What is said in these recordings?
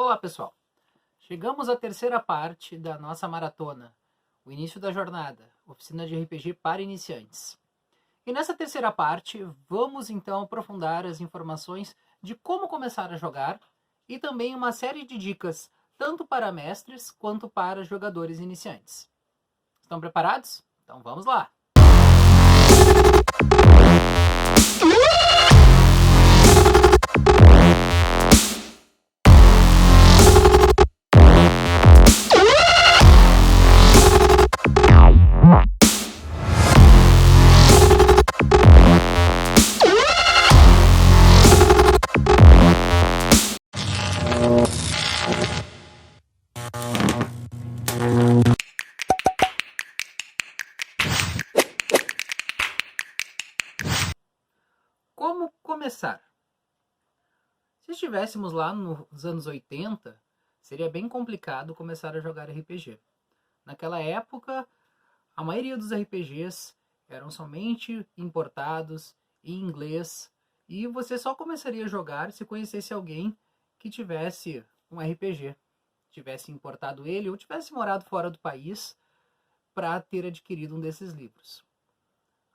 Olá, pessoal! Chegamos à terceira parte da nossa maratona, o início da jornada, oficina de RPG para iniciantes. E nessa terceira parte, vamos então aprofundar as informações de como começar a jogar e também uma série de dicas, tanto para mestres quanto para jogadores iniciantes. Estão preparados? Então vamos lá! Como começar? Se estivéssemos lá nos anos 80, seria bem complicado começar a jogar RPG. Naquela época, a maioria dos RPGs eram somente importados em inglês e você só começaria a jogar se conhecesse alguém que tivesse um RPG, tivesse importado ele ou tivesse morado fora do país para ter adquirido um desses livros.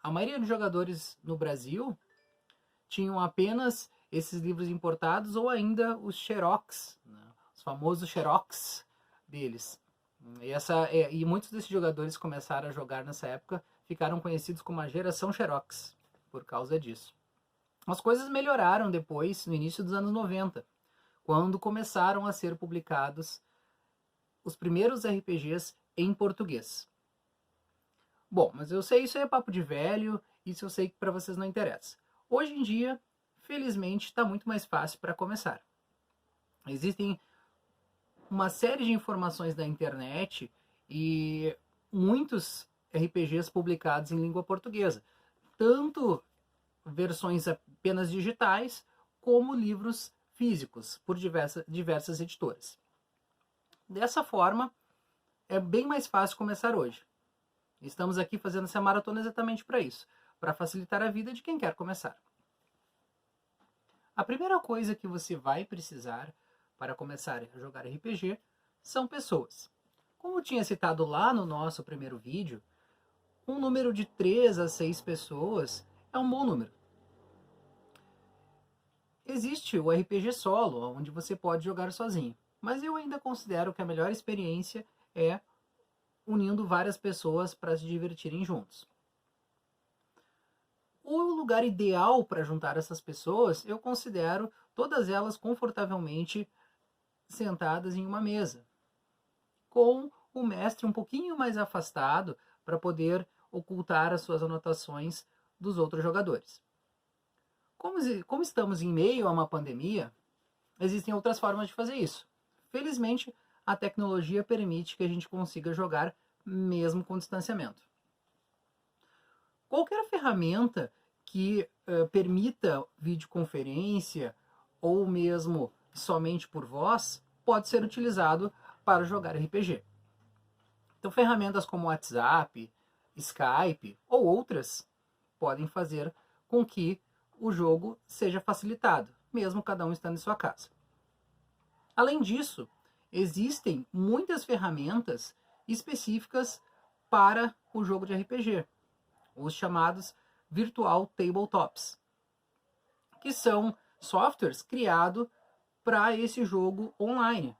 A maioria dos jogadores no Brasil tinham apenas esses livros importados ou ainda os xerox, né? Os famosos xerox deles. E muitos desses jogadores que começaram a jogar nessa época ficaram conhecidos como a geração xerox por causa disso. As coisas melhoraram depois, no início dos anos 90, quando começaram a ser publicados os primeiros RPGs em português. Bom, mas eu sei isso é papo de velho, isso eu sei que para vocês não interessa. Hoje em dia, felizmente, está muito mais fácil para começar. Existem uma série de informações da internet e muitos RPGs publicados em língua portuguesa. Tanto versões apenas digitais, como livros físicos, por diversas editoras. Dessa forma, é bem mais fácil começar hoje. Estamos aqui fazendo essa maratona exatamente para isso, para facilitar a vida de quem quer começar. A primeira coisa que você vai precisar para começar a jogar RPG são pessoas. Como eu tinha citado lá no nosso primeiro vídeo, um número de 3 a 6 pessoas é um bom número. Existe o RPG solo, onde você pode jogar sozinho, mas eu ainda considero que a melhor experiência é unindo várias pessoas para se divertirem juntos. O lugar ideal para juntar essas pessoas, eu considero todas elas confortavelmente sentadas em uma mesa, com o mestre um pouquinho mais afastado para poder ocultar as suas anotações dos outros jogadores. Como estamos em meio a uma pandemia, existem outras formas de fazer isso. Felizmente, a tecnologia permite que a gente consiga jogar mesmo com distanciamento. Qualquer ferramenta que permita videoconferência ou mesmo somente por voz pode ser utilizado para jogar RPG. Então, ferramentas como WhatsApp, Skype ou outras podem fazer com que o jogo seja facilitado, mesmo cada um estando em sua casa. Além disso, existem muitas ferramentas específicas para o jogo de RPG, os chamados Virtual Tabletops, que são softwares criados para esse jogo online,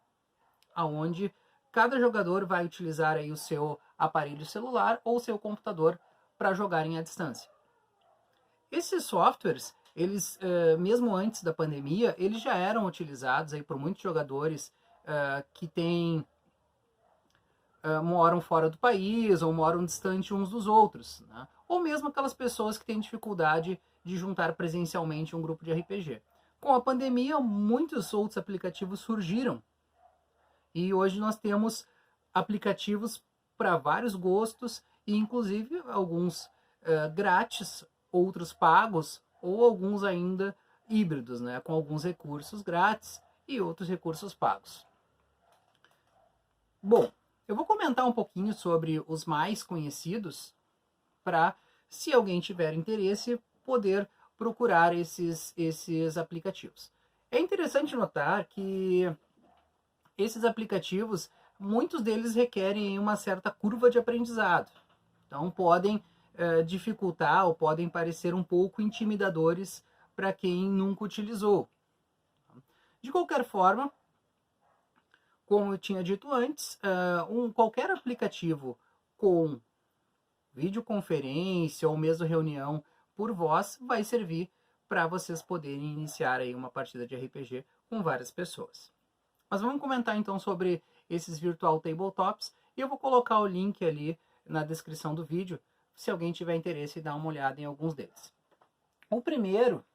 onde cada jogador vai utilizar aí o seu aparelho celular ou seu computador para jogarem à distância. Esses softwares, eles, mesmo antes da pandemia, eles já eram utilizados aí por muitos jogadores que moram fora do país ou moram distante uns dos outros, né? Ou mesmo aquelas pessoas que têm dificuldade de juntar presencialmente um grupo de RPG. Com a pandemia, muitos outros aplicativos surgiram e hoje nós temos aplicativos para vários gostos e inclusive alguns grátis, outros pagos ou alguns ainda híbridos, né, com alguns recursos grátis e outros recursos pagos. Bom, eu vou comentar um pouquinho sobre os mais conhecidos para, se alguém tiver interesse, poder procurar esses aplicativos. É interessante notar que esses aplicativos, muitos deles requerem uma certa curva de aprendizado. Então podem dificultar ou podem parecer um pouco intimidadores para quem nunca utilizou. De qualquer forma, como eu tinha dito antes, qualquer aplicativo com videoconferência ou mesmo reunião por voz vai servir para vocês poderem iniciar aí uma partida de RPG com várias pessoas. Mas vamos comentar então sobre esses Virtual Tabletops e eu vou colocar o link ali na descrição do vídeo se alguém tiver interesse em dar uma olhada em alguns deles. O primeiro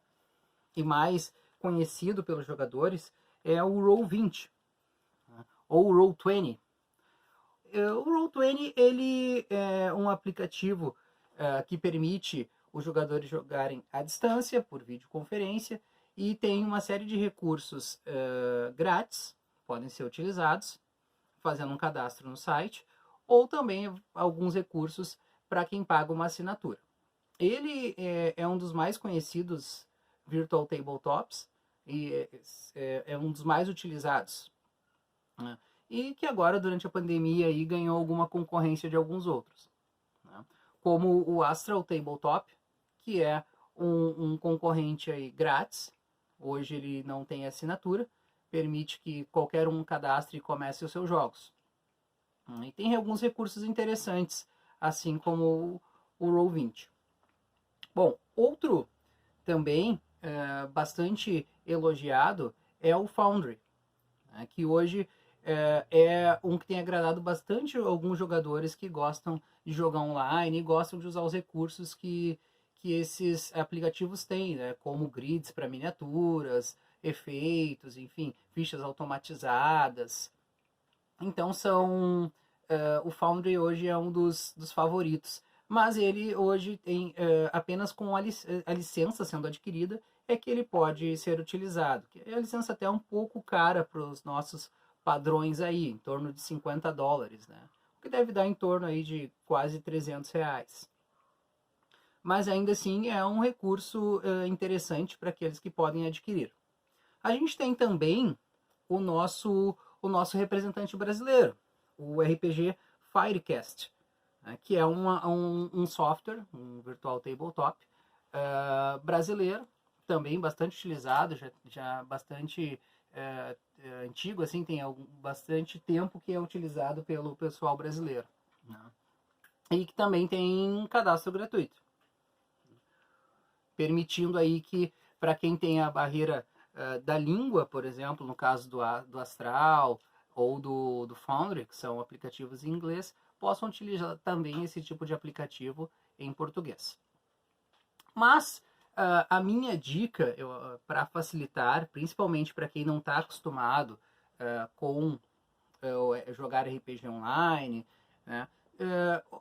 e mais conhecido pelos jogadores é o Roll20 ou Roll20. O Roll20 ele é um aplicativo que permite os jogadores jogarem à distância por videoconferência e tem uma série de recursos grátis, podem ser utilizados fazendo um cadastro no site, ou também alguns recursos para quem paga uma assinatura. Ele é um dos mais conhecidos Virtual Tabletops e é um dos mais utilizados, né? E que agora, durante a pandemia, aí, ganhou alguma concorrência de alguns outros, né? Como o Astral Tabletop, que é um concorrente aí grátis. Hoje ele não tem assinatura, permite que qualquer um cadastre e comece os seus jogos. E tem alguns recursos interessantes, assim como o Roll20. Bom, outro também bastante elogiado é o Foundry, né, que hoje é um que tem agradado bastante alguns jogadores que gostam de jogar online e gostam de usar os recursos que esses aplicativos têm, né, como grids para miniaturas, efeitos, enfim, fichas automatizadas. Então o Foundry hoje é um dos favoritos, mas ele hoje tem apenas com a licença sendo adquirida é que ele pode ser utilizado. A licença até é um pouco cara para os nossos padrões aí, em torno de $50, né? O que deve dar em torno aí de quase R$300. Mas ainda assim é um recurso interessante para aqueles que podem adquirir. A gente tem também o nosso representante brasileiro, o RPG Firecast, né, que é um software, um virtual tabletop brasileiro, também bastante utilizado, já bastante antigo, assim, tem bastante tempo que é utilizado pelo pessoal brasileiro, né? E que também tem cadastro gratuito, permitindo aí que, para quem tem a barreira da língua, por exemplo, no caso do Astral ou do Foundry, que são aplicativos em inglês, possam utilizar também esse tipo de aplicativo em português. Mas a minha dica para facilitar, principalmente para quem não está acostumado com jogar RPG online, né,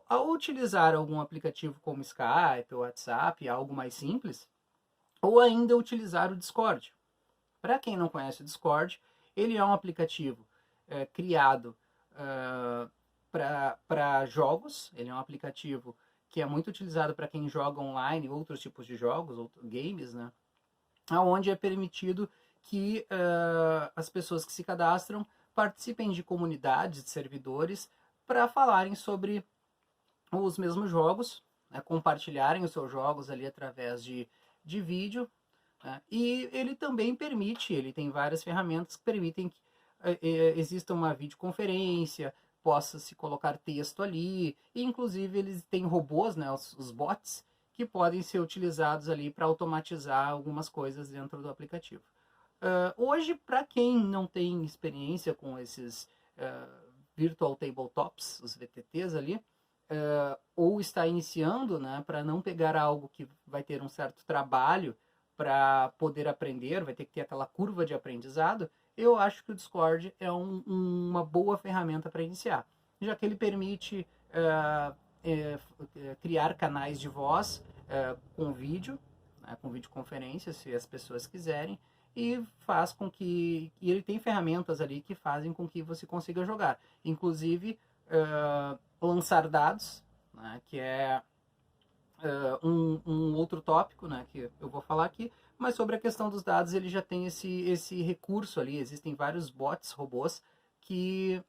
ao utilizar algum aplicativo como Skype ou WhatsApp, algo mais simples, ou ainda utilizar o Discord. Para quem não conhece o Discord, ele é um aplicativo criado para jogos. Ele é um aplicativo que é muito utilizado para quem joga online outros tipos de jogos, games, né? Onde é permitido que as pessoas que se cadastram participem de comunidades, de servidores, para falarem sobre os mesmos jogos, né? Compartilharem os seus jogos ali através de vídeo. E ele também permite, ele tem várias ferramentas que permitem que exista uma videoconferência, possa se colocar texto ali, e inclusive eles têm robôs, né, os bots, que podem ser utilizados ali para automatizar algumas coisas dentro do aplicativo. Hoje, para quem não tem experiência com esses Virtual Tabletops, os VTTs ali, ou está iniciando, né, para não pegar algo que vai ter um certo trabalho para poder aprender, vai ter que ter aquela curva de aprendizado, eu acho que o Discord é uma boa ferramenta para iniciar, já que ele permite criar canais de voz com vídeo, né, com videoconferência, se as pessoas quiserem, e faz com que... E ele tem ferramentas ali que fazem com que você consiga jogar. Inclusive, lançar dados, né, que é um outro tópico, né, que eu vou falar aqui, mas sobre a questão dos dados ele já tem esse recurso ali, existem vários bots, robôs, que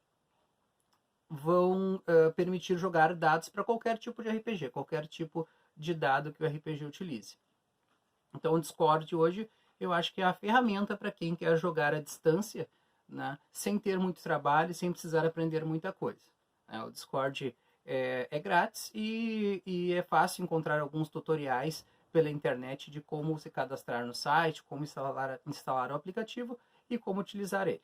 vão permitir jogar dados para qualquer tipo de RPG, qualquer tipo de dado que o RPG utilize. Então o Discord hoje eu acho que é a ferramenta para quem quer jogar à distância, né, sem ter muito trabalho, sem precisar aprender muita coisa. O Discord é grátis e é fácil encontrar alguns tutoriais pela internet de como se cadastrar no site, como instalar o aplicativo e como utilizar ele.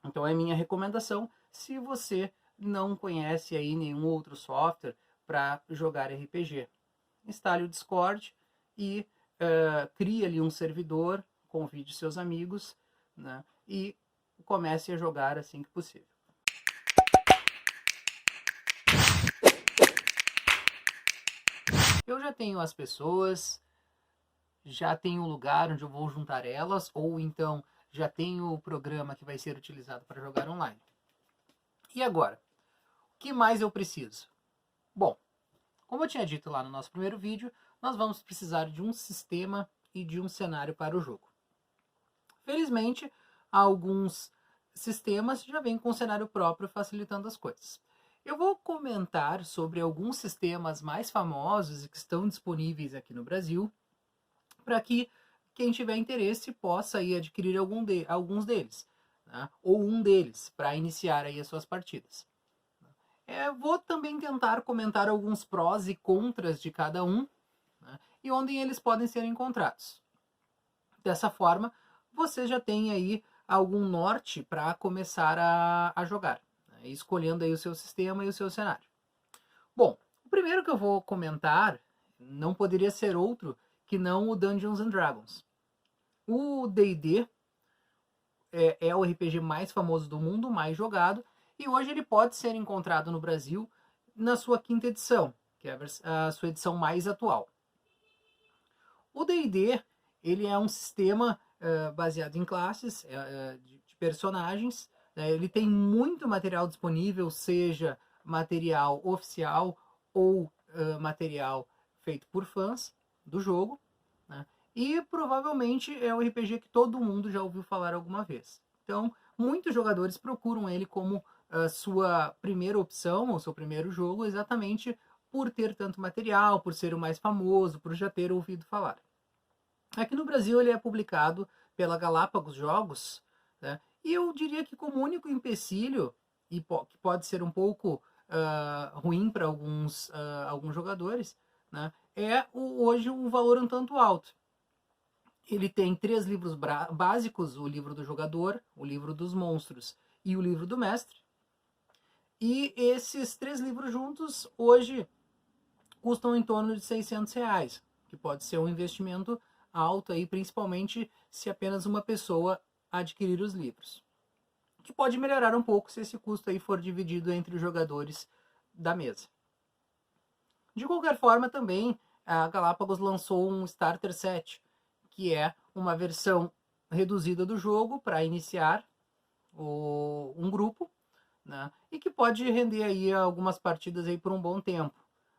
Então é minha recomendação se você não conhece aí nenhum outro software para jogar RPG. Instale o Discord e crie ali um servidor, convide seus amigos, né, e comece a jogar assim que possível. Eu já tenho as pessoas, já tenho o lugar onde eu vou juntar elas, ou então já tenho o programa que vai ser utilizado para jogar online. E agora? O que mais eu preciso? Bom, como eu tinha dito lá no nosso primeiro vídeo, nós vamos precisar de um sistema e de um cenário para o jogo. Felizmente, alguns sistemas já vêm com cenário próprio facilitando as coisas. Eu vou comentar sobre alguns sistemas mais famosos e que estão disponíveis aqui no Brasil, para que quem tiver interesse possa aí adquirir alguns deles, né? Ou um deles, para iniciar aí as suas partidas. Vou também tentar comentar alguns prós e contras de cada um, né, e onde eles podem ser encontrados. Dessa forma, você já tem aí algum norte para começar a jogar, né, escolhendo aí o seu sistema e o seu cenário. Bom, o primeiro que eu vou comentar não poderia ser outro que não o Dungeons and Dragons. O D&D é o RPG mais famoso do mundo, mais jogado, e hoje ele pode ser encontrado no Brasil na sua 5ª edição, que é a sua edição mais atual. O D&D ele é um sistema baseado em classes, de personagens. Ele tem muito material disponível, seja material oficial ou material feito por fãs do jogo, né? E provavelmente é o RPG que todo mundo já ouviu falar alguma vez. Então, muitos jogadores procuram ele como sua primeira opção, ou seu primeiro jogo, exatamente por ter tanto material, por ser o mais famoso, por já ter ouvido falar. Aqui no Brasil ele é publicado pela Galápagos Jogos, né? E eu diria que como único empecilho, e que pode ser um pouco ruim para alguns jogadores, né, hoje um valor um tanto alto. Ele tem 3 livros básicos, o livro do jogador, o livro dos monstros e o livro do mestre. E esses 3 livros juntos, hoje, custam em torno de R$600, que pode ser um investimento alto, aí, principalmente se apenas uma pessoa adquirir os livros. Que pode melhorar um pouco se esse custo aí for dividido entre os jogadores da mesa. De qualquer forma, também, a Galápagos lançou um Starter Set, que é uma versão reduzida do jogo para iniciar um grupo, né? E que pode render aí algumas partidas aí por um bom tempo,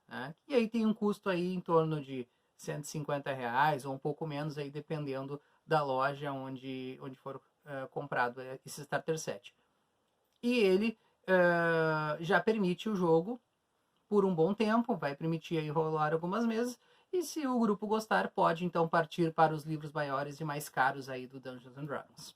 né? E aí tem um custo aí em torno de R$150 ou um pouco menos aí, dependendo da loja onde for comprado esse Starter Set. E ele já permite o jogo por um bom tempo, vai permitir aí rolar algumas mesas, e se o grupo gostar, pode então partir para os livros maiores e mais caros aí do Dungeons and Dragons.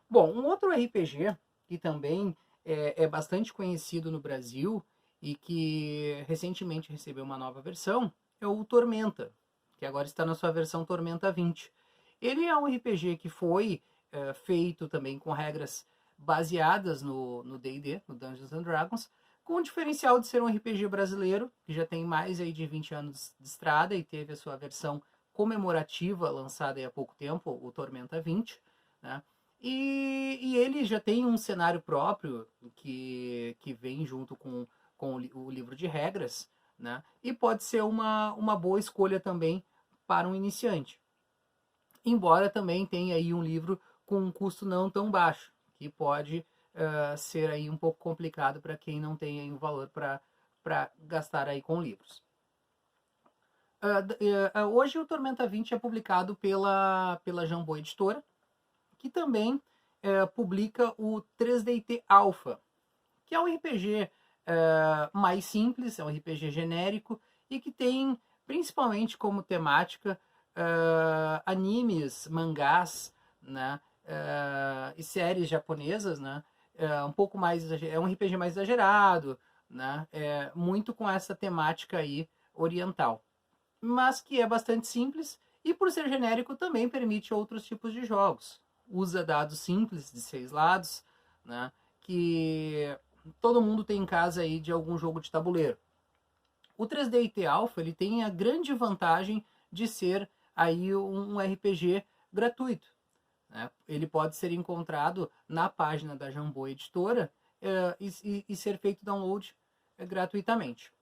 Bom, um outro RPG que também é bastante conhecido no Brasil e que recentemente recebeu uma nova versão é o Tormenta, que agora está na sua versão Tormenta 20. Ele é um RPG que foi feito também com regras baseadas no D&D, no Dungeons and Dragons, com o diferencial de ser um RPG brasileiro, que já tem mais aí de 20 anos de estrada e teve a sua versão comemorativa lançada há pouco tempo, o Tormenta 20, né? E ele já tem um cenário próprio que vem junto com o livro de regras, né? E pode ser uma boa escolha também para um iniciante. Embora também tenha aí um livro com um custo não tão baixo, que pode ser aí um pouco complicado para quem não tem aí um valor para gastar aí com livros. Hoje o Tormenta 20 é publicado pela Jambô Editora, que também publica o 3DT Alpha, que é um RPG mais simples, é um RPG genérico e que tem principalmente como temática animes, mangás, né, e séries japonesas, né, um pouco mais, é um RPG mais exagerado, né, muito com essa temática aí oriental, mas que é bastante simples e por ser genérico também permite outros tipos de jogos. Usa dados simples de 6 lados, né, que todo mundo tem em casa aí de algum jogo de tabuleiro. O 3D IT Alpha ele tem a grande vantagem de ser aí um RPG gratuito, né? Ele pode ser encontrado na página da Jambô Editora e ser feito download gratuitamente.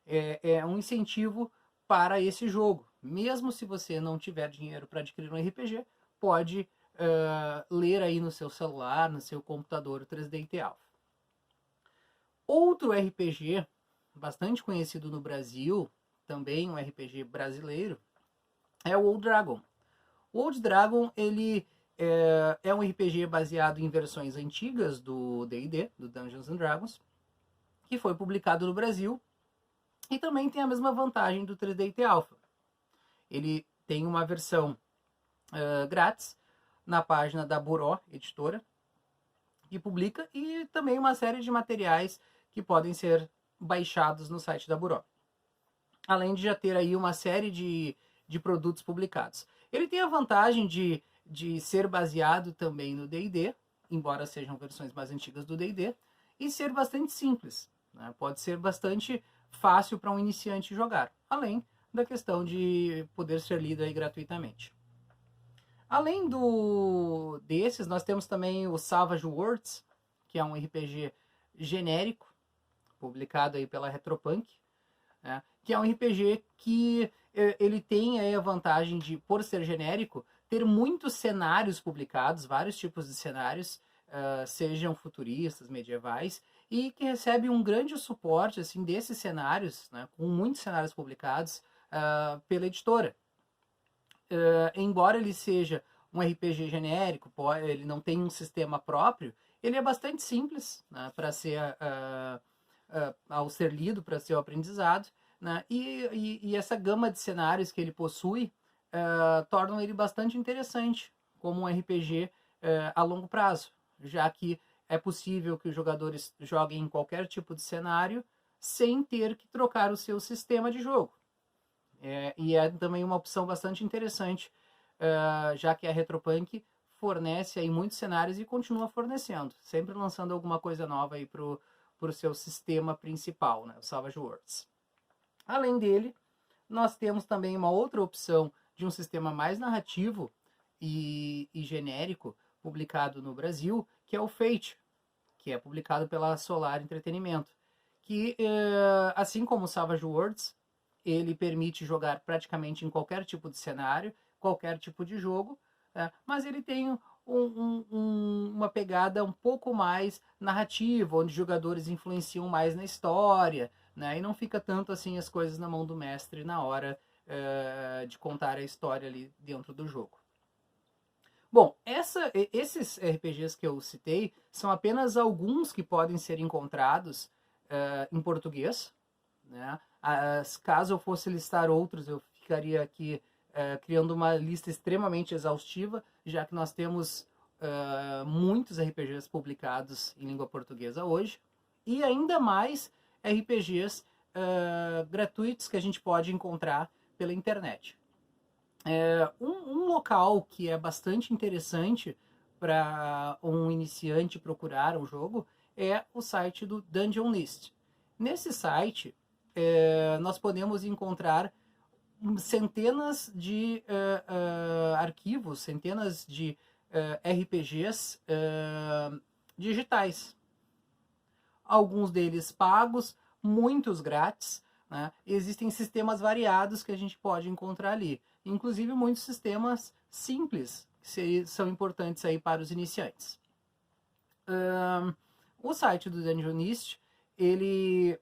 É um incentivo para esse jogo. Mesmo se você não tiver dinheiro para adquirir um RPG, pode ler aí no seu celular, no seu computador o 3D IT Alpha. Outro RPG bastante conhecido no Brasil, também um RPG brasileiro, é o Old Dragon. O Old Dragon ele é um RPG baseado em versões antigas do D&D, do Dungeons and Dragons, que foi publicado no Brasil e também tem a mesma vantagem do 3D IT Alpha. Ele tem uma versão grátis na página da Buró Editora, que publica, e também uma série de materiais que podem ser baixados no site da Buró. Além de já ter aí uma série de produtos publicados. Ele tem a vantagem de ser baseado também no D&D, embora sejam versões mais antigas do D&D, e ser bastante simples, né? Pode ser bastante fácil para um iniciante jogar, além da questão de poder ser lido aí gratuitamente. Além desses, nós temos também o Savage Worlds, que é um RPG genérico, publicado aí pela Retropunk, né? Que é um RPG que ele tem aí a vantagem de, por ser genérico, ter muitos cenários publicados, vários tipos de cenários, sejam futuristas, medievais, e que recebe um grande suporte assim desses cenários, né, com muitos cenários publicados pela editora. Embora ele seja um RPG genérico, ele não tem um sistema próprio, ele é bastante simples, né, para ser ao ser lido, para ser o aprendizado, né, e essa gama de cenários que ele possui tornam ele bastante interessante como um RPG a longo prazo, já que é possível que os jogadores joguem em qualquer tipo de cenário sem ter que trocar o seu sistema de jogo. E é também uma opção bastante interessante, já que a Retropunk fornece aí muitos cenários e continua fornecendo, sempre lançando alguma coisa nova aí para o seu sistema principal, né, o Savage Worlds. Além dele, nós temos também uma outra opção de um sistema mais narrativo e genérico, publicado no Brasil, que é o Fate, que é publicado pela Solar Entretenimento, que, assim como o Savage Worlds, ele permite jogar praticamente em qualquer tipo de cenário, qualquer tipo de jogo, mas ele tem uma pegada um pouco mais narrativa, onde os jogadores influenciam mais na história, né, e não fica tanto assim as coisas na mão do mestre na hora de contar a história ali dentro do jogo. Bom, esses RPGs que eu citei são apenas alguns que podem ser encontrados em português, né? Caso eu fosse listar outros, eu ficaria aqui criando uma lista extremamente exaustiva, já que nós temos muitos RPGs publicados em língua portuguesa hoje, e ainda mais RPGs gratuitos que a gente pode encontrar pela internet. Um local que é bastante interessante para um iniciante procurar um jogo é o site do Dungeon List. Nesse site, nós podemos encontrar centenas de arquivos, centenas de RPGs digitais. Alguns deles pagos, muitos grátis, né? Existem sistemas variados que a gente pode encontrar ali, inclusive muitos sistemas simples que são importantes aí para os iniciantes. O site do Dungeonist, ele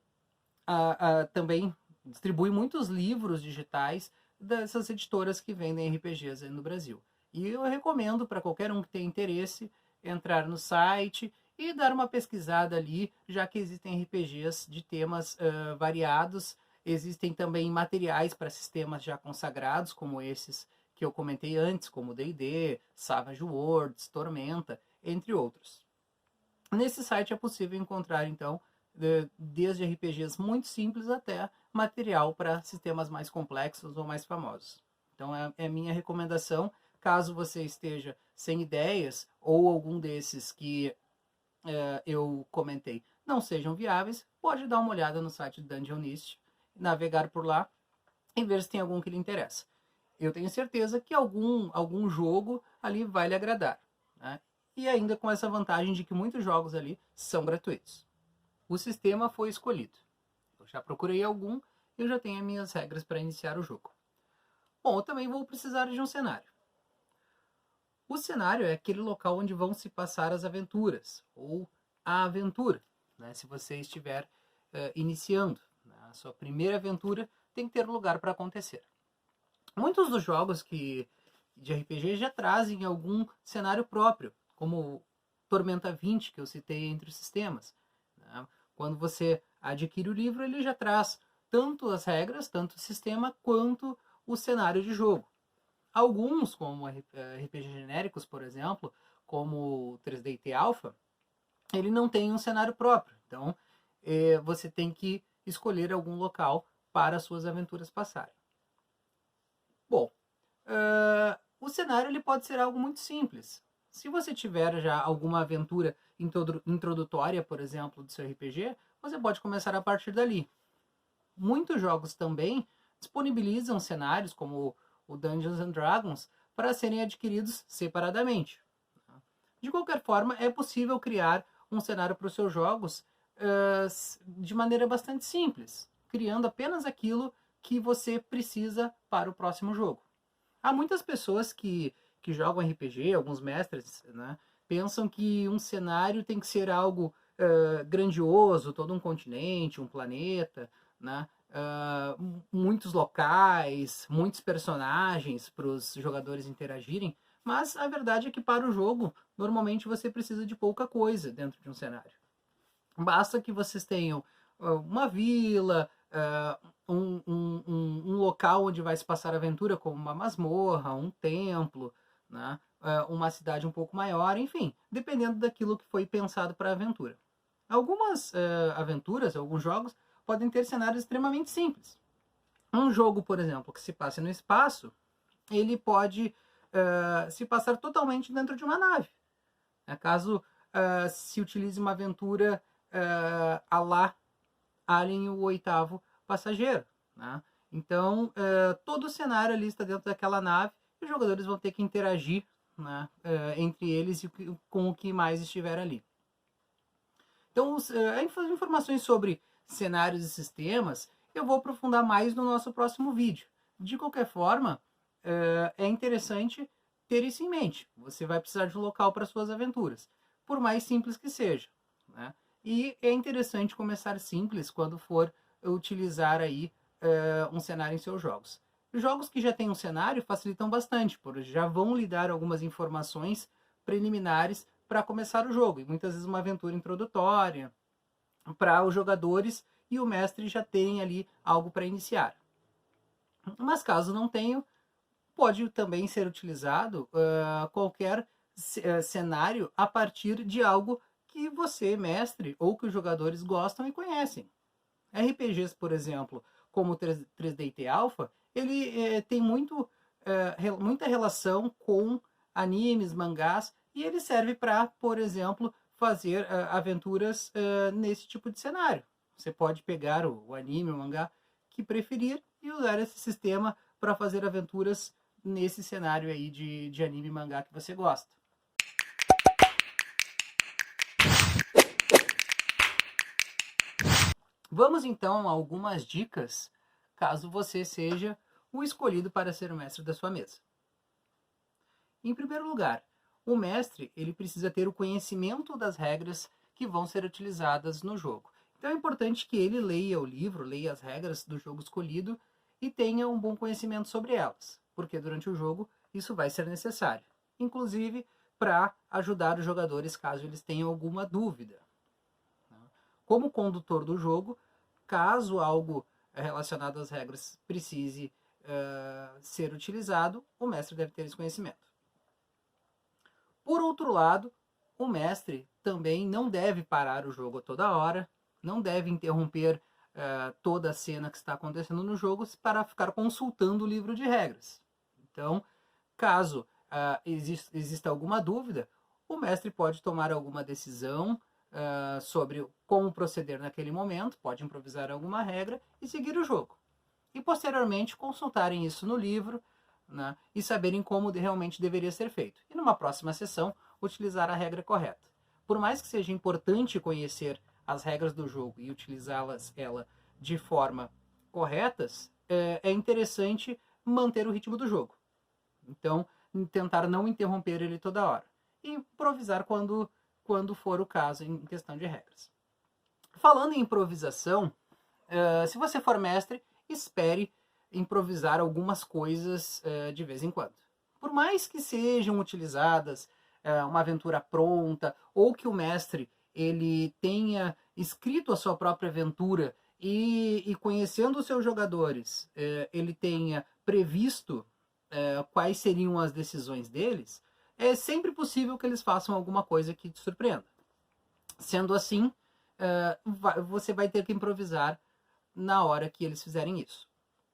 também distribui muitos livros digitais dessas editoras que vendem RPGs aí no Brasil. E eu recomendo para qualquer um que tenha interesse entrar no site e dar uma pesquisada ali, já que existem RPGs de temas variados. Existem também materiais para sistemas já consagrados, como esses que eu comentei antes, como D&D, Savage Worlds, Tormenta, entre outros. Nesse site é possível encontrar, então, desde RPGs muito simples até material para sistemas mais complexos ou mais famosos. Então é a minha recomendação, caso você esteja sem ideias ou algum desses que eu comentei não sejam viáveis, pode dar uma olhada no site do Dungeonist, navegar por lá e ver se tem algum que lhe interessa. Eu tenho certeza que algum jogo ali vai lhe agradar, né? E ainda com essa vantagem de que muitos jogos ali são gratuitos. O sistema foi escolhido. Eu já procurei algum e eu já tenho as minhas regras para iniciar o jogo. Bom, eu também vou precisar de um cenário. O cenário é aquele local onde vão se passar as aventuras, ou a aventura, né? Se você estiver iniciando, né? A sua primeira aventura tem que ter um lugar para acontecer. Muitos dos jogos de RPG já trazem algum cenário próprio, como Tormenta 20, que eu citei entre os sistemas, né? Quando você adquire o livro, ele já traz tanto as regras, tanto o sistema, quanto o cenário de jogo. Alguns, como RPG genéricos, por exemplo, como o 3DT Alpha, ele não tem um cenário próprio. Então, você tem que escolher algum local para as suas aventuras passarem. Bom, o cenário ele pode ser algo muito simples. Se você tiver já alguma aventura introdutória, por exemplo, do seu RPG, você pode começar a partir dali. Muitos jogos também disponibilizam cenários como o Dungeons and Dragons para serem adquiridos separadamente. De qualquer forma, é possível criar um cenário para os seus jogos de maneira bastante simples, criando apenas aquilo que você precisa para o próximo jogo. Há muitas pessoas que jogam RPG, alguns mestres, né, pensam que um cenário tem que ser algo grandioso, todo um continente, um planeta, né, muitos locais, muitos personagens para os jogadores interagirem, mas a verdade é que para o jogo, normalmente você precisa de pouca coisa dentro de um cenário. Basta que vocês tenham uma vila, um local onde vai se passar a aventura, como uma masmorra, um templo, né? Uma cidade um pouco maior, enfim, dependendo daquilo que foi pensado para a aventura. Algumas aventuras, alguns jogos, podem ter cenários extremamente simples. Um jogo, por exemplo, que se passe no espaço, ele pode se passar totalmente dentro de uma nave. Caso se utilize uma aventura a lá Alien, o oitavo passageiro, né? Então, todo o cenário ali está dentro daquela nave e os jogadores vão ter que interagir, né, entre eles e com o que mais estiver ali. Então, informações sobre cenários e sistemas eu vou aprofundar mais no nosso próximo vídeo. De qualquer forma, é interessante ter isso em mente. Você vai precisar de um local para suas aventuras, por mais simples que seja, né? E é interessante começar simples quando for utilizar aí um cenário em seus jogos. Os jogos que já têm um cenário facilitam bastante, porque já vão lhe dar algumas informações preliminares para começar o jogo, e muitas vezes uma aventura introdutória para os jogadores e o mestre já tem ali algo para iniciar. Mas caso não tenha, pode também ser utilizado qualquer cenário a partir de algo que você, mestre, ou que os jogadores gostam e conhecem. RPGs, por exemplo, como o 3DT Alpha, ele tem muita relação com animes, mangás, e ele serve para, por exemplo, fazer aventuras nesse tipo de cenário. Você pode pegar o anime, o mangá que preferir e usar esse sistema para fazer aventuras nesse cenário aí de anime e mangá que você gosta. Vamos então a algumas dicas caso você seja o escolhido para ser o mestre da sua mesa. Em primeiro lugar, o mestre ele precisa ter o conhecimento das regras que vão ser utilizadas no jogo. Então é importante que ele leia o livro, leia as regras do jogo escolhido e tenha um bom conhecimento sobre elas, porque durante o jogo isso vai ser necessário, inclusive para ajudar os jogadores caso eles tenham alguma dúvida. Como condutor do jogo, caso algo relacionado às regras precise ser utilizado, o mestre deve ter esse conhecimento. Por outro lado, o mestre também não deve parar o jogo a toda hora, não deve interromper toda a cena que está acontecendo no jogo para ficar consultando o livro de regras. Então, caso exista alguma dúvida, o mestre pode tomar alguma decisão sobre como proceder naquele momento, pode improvisar alguma regra e seguir o jogo. E posteriormente consultarem isso no livro, né, e saberem como realmente deveria ser feito. E numa próxima sessão, utilizar a regra correta. Por mais que seja importante conhecer as regras do jogo e utilizá-las de forma corretas, é interessante manter o ritmo do jogo. Então, tentar não interromper ele toda hora. E improvisar quando for o caso em questão de regras. Falando em improvisação, se você for mestre, espere improvisar algumas coisas de vez em quando. Por mais que sejam utilizadas uma aventura pronta, ou que o mestre ele tenha escrito a sua própria aventura e conhecendo os seus jogadores, ele tenha previsto quais seriam as decisões deles, é sempre possível que eles façam alguma coisa que te surpreenda. Sendo assim, você vai ter que improvisar na hora que eles fizerem isso.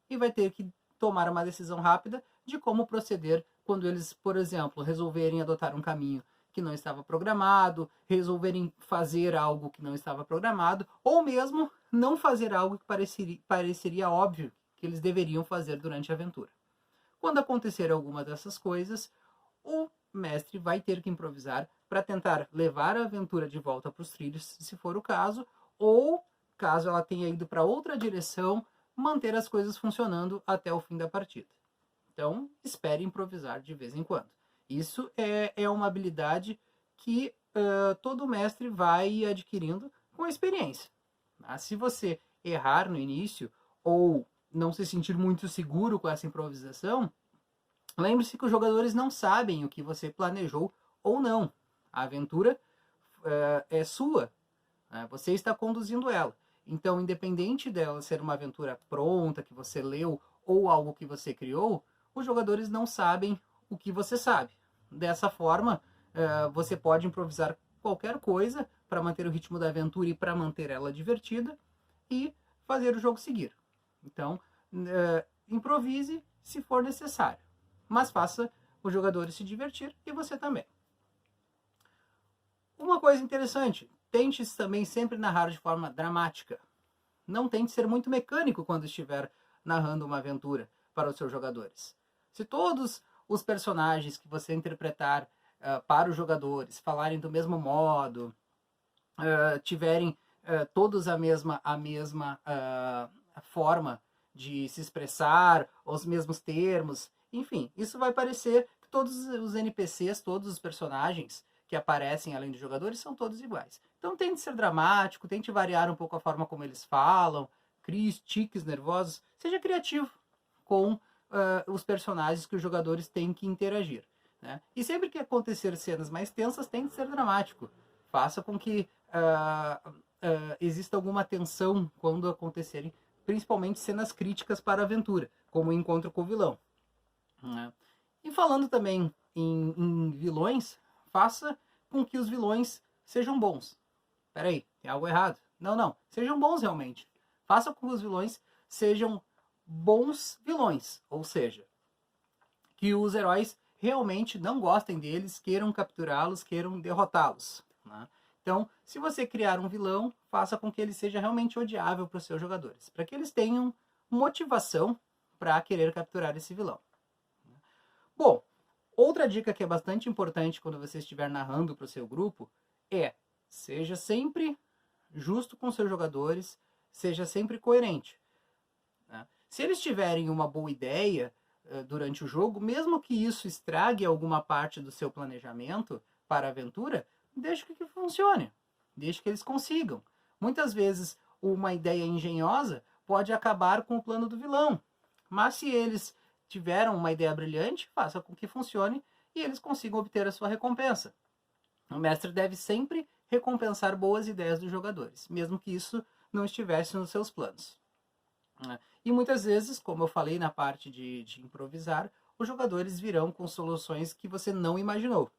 E vai ter que tomar uma decisão rápida de como proceder quando eles, por exemplo, resolverem adotar um caminho que não estava programado, resolverem fazer algo que não estava programado, ou mesmo não fazer algo que pareceria óbvio que eles deveriam fazer durante a aventura. Quando acontecer alguma dessas coisas, o mestre vai ter que improvisar para tentar levar a aventura de volta para os trilhos, se for o caso, ou, caso ela tenha ido para outra direção, manter as coisas funcionando até o fim da partida. Então, espere improvisar de vez em quando. Isso é uma habilidade que todo mestre vai adquirindo com a experiência. Mas se você errar no início, ou não se sentir muito seguro com essa improvisação, lembre-se que os jogadores não sabem o que você planejou ou não. A aventura é sua. Você está conduzindo ela. Então, independente dela ser uma aventura pronta, que você leu, ou algo que você criou, os jogadores não sabem o que você sabe. Dessa forma, você pode improvisar qualquer coisa para manter o ritmo da aventura e para manter ela divertida e fazer o jogo seguir. Então, improvise se for necessário, mas faça os jogadores se divertir e você também. Uma coisa interessante, tente também sempre narrar de forma dramática. Não tente ser muito mecânico quando estiver narrando uma aventura para os seus jogadores. Se todos os personagens que você interpretar para os jogadores falarem do mesmo modo, tiverem todos a mesma forma de se expressar, os mesmos termos, enfim, isso vai parecer que todos os NPCs, todos os personagens que aparecem além dos jogadores são todos iguais. Então tente ser dramático, tente variar um pouco a forma como eles falam, crie tiques nervosos, seja criativo com os personagens que os jogadores têm que interagir. Né? E sempre que acontecer cenas mais tensas, tente ser dramático. Faça com que exista alguma tensão quando acontecerem, principalmente cenas críticas para a aventura, como o encontro com o vilão. Né? E falando também em vilões, faça com que os vilões sejam bons. Peraí, tem algo errado. Não. Sejam bons realmente. Faça com que os vilões sejam bons vilões. Ou seja, que os heróis realmente não gostem deles, queiram capturá-los, queiram derrotá-los. Né? Então, se você criar um vilão, faça com que ele seja realmente odiável para os seus jogadores. Para que eles tenham motivação para querer capturar esse vilão. Bom, outra dica que é bastante importante quando você estiver narrando para o seu grupo é: seja sempre justo com seus jogadores, seja sempre coerente. Né? Se eles tiverem uma boa ideia durante o jogo, mesmo que isso estrague alguma parte do seu planejamento para a aventura, deixe que funcione, deixe que eles consigam. Muitas vezes uma ideia engenhosa pode acabar com o plano do vilão, mas se eles tiveram uma ideia brilhante, faça com que funcione e eles consigam obter a sua recompensa. O mestre deve sempre recompensar boas ideias dos jogadores, mesmo que isso não estivesse nos seus planos. E muitas vezes, como eu falei na parte de improvisar, os jogadores virão com soluções que você não imaginou.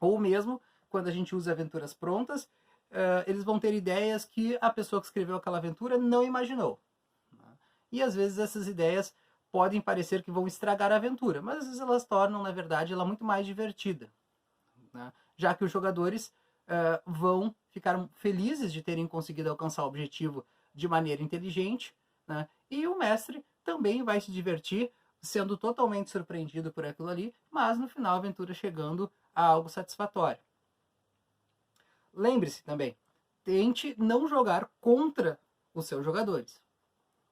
Ou mesmo, quando a gente usa aventuras prontas, eles vão ter ideias que a pessoa que escreveu aquela aventura não imaginou. E às vezes essas ideias podem parecer que vão estragar a aventura, mas às vezes elas tornam, na verdade, ela muito mais divertida. Né? Já que os jogadores vão ficar felizes de terem conseguido alcançar o objetivo de maneira inteligente, né? E o mestre também vai se divertir, sendo totalmente surpreendido por aquilo ali, mas no final a aventura chegando a algo satisfatório. Lembre-se também, tente não jogar contra os seus jogadores.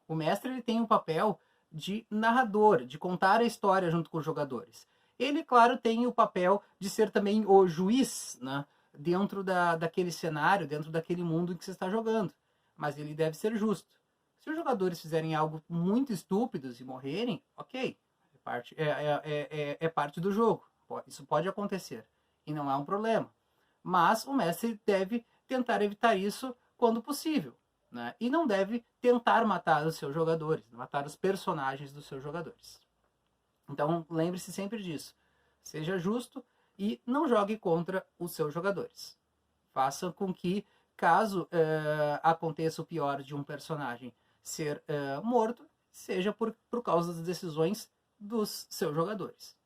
O mestre ele tem o papel de narrador, de contar a história junto com os jogadores. Ele, claro, tem o papel de ser também o juiz, né, dentro daquele cenário, dentro daquele mundo em que você está jogando. Mas ele deve ser justo. Se os jogadores fizerem algo muito estúpidos e morrerem, ok, é parte do jogo. Isso pode acontecer e não é um problema. Mas o mestre deve tentar evitar isso quando possível. Né? E não deve tentar matar os seus jogadores, matar os personagens dos seus jogadores. Então lembre-se sempre disso. Seja justo e não jogue contra os seus jogadores. Faça com que, caso aconteça o pior de um personagem ser morto, seja por causa das decisões dos seus jogadores.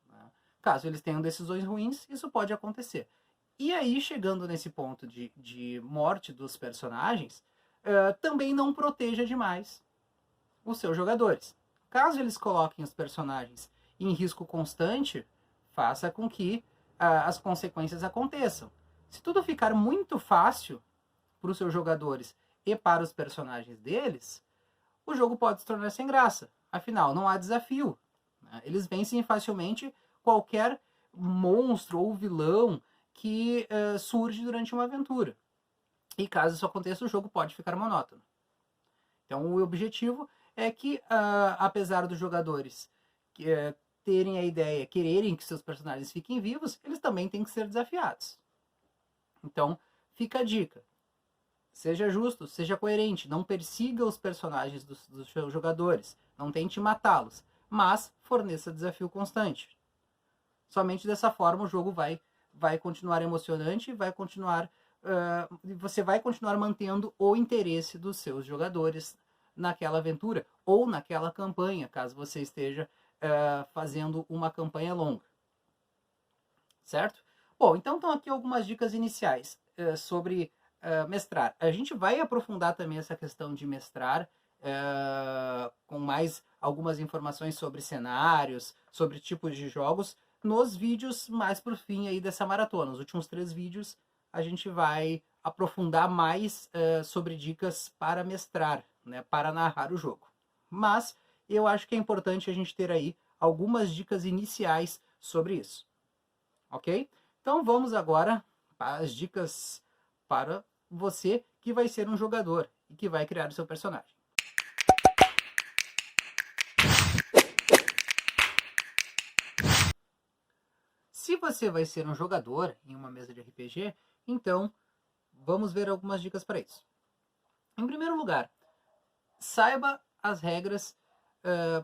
Né? Caso eles tenham decisões ruins, isso pode acontecer. E aí, chegando nesse ponto de morte dos personagens, também não proteja demais os seus jogadores. Caso eles coloquem os personagens em risco constante, faça com que as consequências aconteçam. Se tudo ficar muito fácil para os seus jogadores e para os personagens deles, o jogo pode se tornar sem graça. Afinal, não há desafio. Né? Eles vencem facilmente qualquer monstro ou vilão que surge durante uma aventura. E caso isso aconteça, o jogo pode ficar monótono. Então, o objetivo é que, apesar dos jogadores terem a ideia, quererem que seus personagens fiquem vivos, eles também têm que ser desafiados. Então, fica a dica. Seja justo, seja coerente, não persiga os personagens dos seus jogadores, não tente matá-los, mas forneça desafio constante. Somente dessa forma o jogo vai continuar emocionante, você vai continuar mantendo o interesse dos seus jogadores naquela aventura ou naquela campanha, caso você esteja fazendo uma campanha longa. Certo? Bom, então estão aqui algumas dicas iniciais sobre mestrar. A gente vai aprofundar também essa questão de mestrar com mais algumas informações sobre cenários, sobre tipos de jogos, nos vídeos mais pro fim aí dessa maratona. Os últimos 3 vídeos a gente vai aprofundar mais sobre dicas para mestrar, né, para narrar o jogo. Mas eu acho que é importante a gente ter aí algumas dicas iniciais sobre isso. Ok? Então vamos agora para as dicas para você que vai ser um jogador e que vai criar o seu personagem. Se você vai ser um jogador em uma mesa de RPG, então vamos ver algumas dicas para isso. Em primeiro lugar, saiba as regras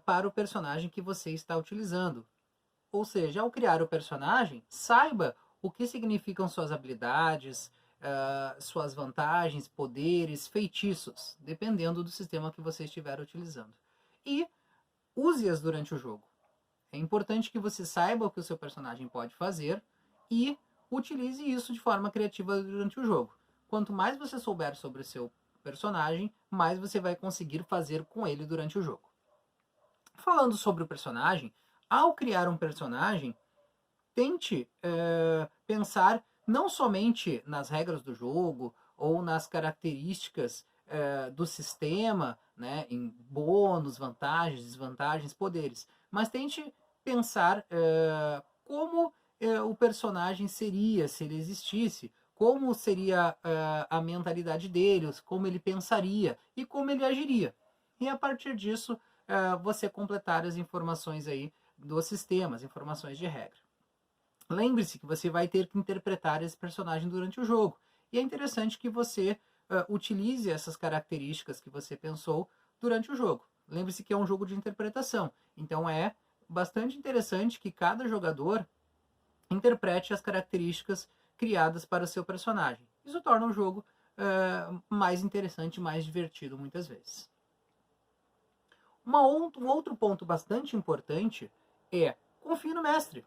para o personagem que você está utilizando. Ou seja, ao criar o personagem, saiba o que significam suas habilidades, suas vantagens, poderes, feitiços, dependendo do sistema que você estiver utilizando. E use-as durante o jogo. É importante que você saiba o que o seu personagem pode fazer e utilize isso de forma criativa durante o jogo. Quanto mais você souber sobre o seu personagem, mais você vai conseguir fazer com ele durante o jogo. Falando sobre o personagem, ao criar um personagem, tente pensar não somente nas regras do jogo ou nas características do sistema, né, em bônus, vantagens, desvantagens, poderes, mas tente pensar como o personagem seria se ele existisse, como seria a mentalidade dele, como ele pensaria e como ele agiria. E a partir disso, você completar as informações aí do sistema, as informações de regra. Lembre-se que você vai ter que interpretar esse personagem durante o jogo. E é interessante que você utilize essas características que você pensou durante o jogo. Lembre-se que é um jogo de interpretação. Então é bastante interessante que cada jogador interprete as características criadas para o seu personagem. Isso torna o jogo mais interessante, mais divertido muitas vezes. Um outro ponto bastante importante é confie no mestre.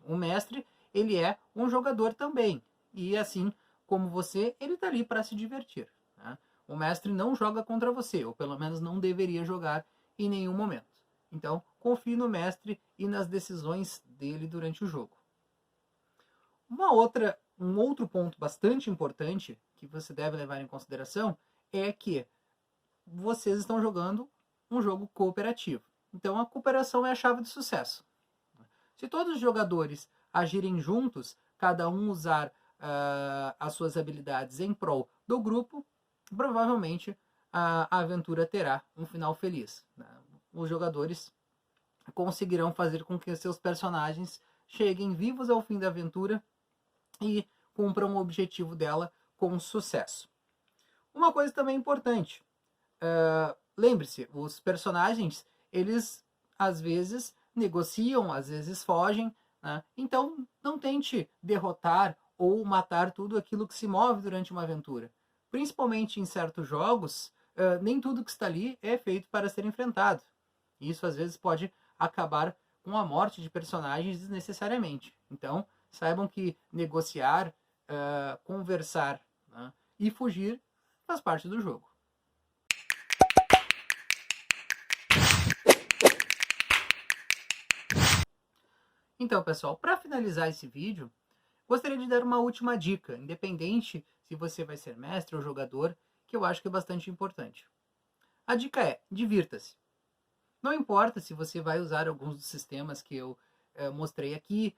O mestre, ele é um jogador também. E assim como você, ele está ali para se divertir. Né? O mestre não joga contra você, ou pelo menos não deveria jogar em nenhum momento. Então, confie no mestre e nas decisões dele durante o jogo. Um outro ponto bastante importante que você deve levar em consideração é que vocês estão jogando um jogo cooperativo. Então, a cooperação é a chave do sucesso. Se todos os jogadores agirem juntos, cada um usar as suas habilidades em prol do grupo, provavelmente a aventura terá um final feliz. Né? Os jogadores conseguirão fazer com que seus personagens cheguem vivos ao fim da aventura e cumpram o objetivo dela com sucesso. Uma coisa também importante, lembre-se, os personagens, eles às vezes negociam, às vezes fogem, né? Então não tente derrotar ou matar tudo aquilo que se move durante uma aventura. Principalmente em certos jogos, nem tudo que está ali é feito para ser enfrentado. Isso às vezes pode acabar com a morte de personagens desnecessariamente. Então saibam que negociar, conversar, né, e fugir faz parte do jogo. Então, pessoal, para finalizar esse vídeo, gostaria de dar uma última dica, independente se você vai ser mestre ou jogador, que eu acho que é bastante importante. A dica é: divirta-se. Não importa se você vai usar alguns dos sistemas que eu mostrei aqui,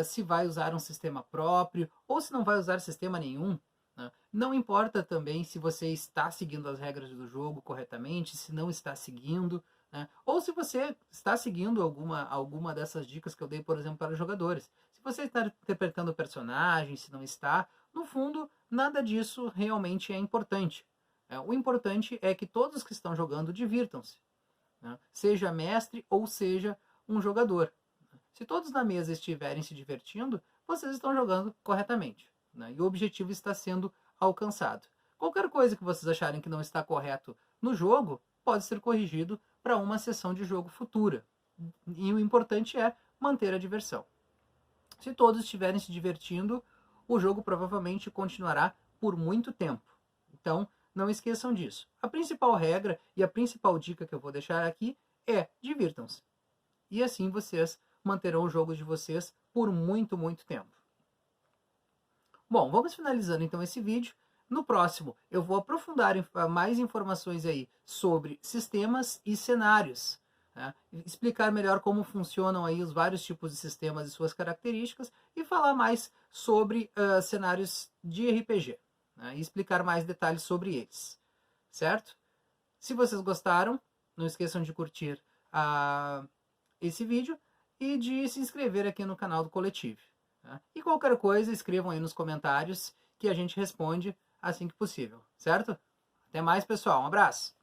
se vai usar um sistema próprio ou se não vai usar sistema nenhum. Né? Não importa também se você está seguindo as regras do jogo corretamente, se não está seguindo, né? Ou se você está seguindo alguma dessas dicas que eu dei, por exemplo, para os jogadores. Se você está interpretando o personagem, se não está, no fundo, nada disso realmente é importante. O importante é que todos que estão jogando divirtam-se. Né? Seja mestre ou seja um jogador. Se todos na mesa estiverem se divertindo, vocês estão jogando corretamente. Né? E o objetivo está sendo alcançado. Qualquer coisa que vocês acharem que não está correto no jogo, pode ser corrigido para uma sessão de jogo futura. E o importante é manter a diversão. Se todos estiverem se divertindo, o jogo provavelmente continuará por muito tempo. Então, não esqueçam disso. A principal regra e a principal dica que eu vou deixar aqui é: divirtam-se. E assim vocês manterão o jogo de vocês por muito, muito tempo. Bom, vamos finalizando então esse vídeo. No próximo, eu vou aprofundar mais informações aí sobre sistemas e cenários. Né? Explicar melhor como funcionam aí os vários tipos de sistemas e suas características e falar mais sobre cenários de RPG. Né? E explicar mais detalhes sobre eles. Certo? Se vocês gostaram, não esqueçam de curtir esse vídeo e de se inscrever aqui no canal do Coletivo. Tá? E qualquer coisa, escrevam aí nos comentários que a gente responde assim que possível, certo? Até mais, pessoal. Um abraço!